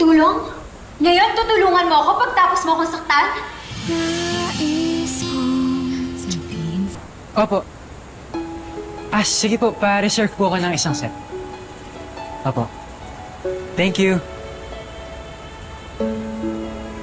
Tulong? Ngayon, tutulungan mo ako pagtapos mo akong saktan? Opo. Sige po, pa-reserve po ako ng isang set. Opo. Thank you.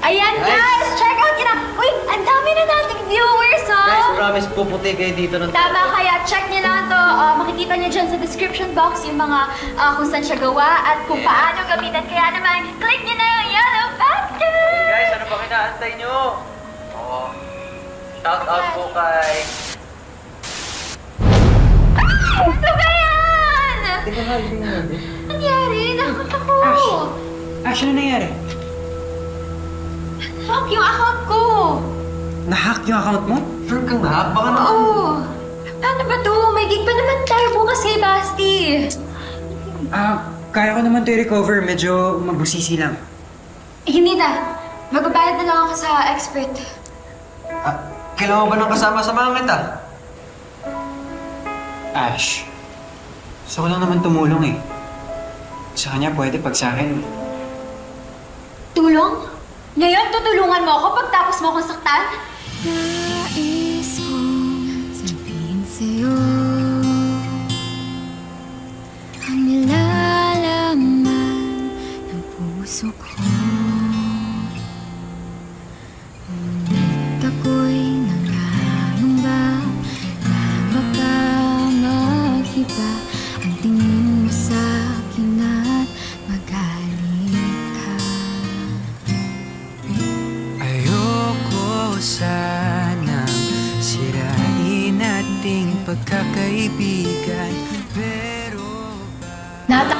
Ayan, guys! Check out yun na! Uy, ang dami na nating viewers, Guys, oh! promise puputi kayo dito ng... Tama, kaya check niyo lang to. Makikita niyo dyan sa description box yung mga kung saan siya gawa at kung paano gamitan. Kaya naman, click niyo na yung yellow basket! Guys, ano ba kinaantay nyo? Oh, shout out po kay... Ano ba yan? Tingnan nga. Nangyari? Nakot ako. Ash, ano nangyari? Hack yung account ko. Na-hack yung account mo? Sure kang na? Baka na... Oo. Paano ba to? May gig pa naman tayo bukas kay Basti. Kaya ko naman to i-recover. Medyo mabusisi lang. Hindi na. Magbabayad na lang ako sa expert. Kailangan mo ba ng kasama-samahan kita? Ash, gusto ko lang naman tumulong eh. Sa kanya pwede pag sa akin. Tulong? Ngayon, tutulungan mo ako pagtapos mo akong saktan? Nais kong sabihin sa'yo ang nilalaman ng puso ko. Ngunit ako'y nangangamba na baka mag-iba ang tingin mo sa'kin at magalit ka. Ayoko sanang sirain ating pagkakaibigan. Pero Nata,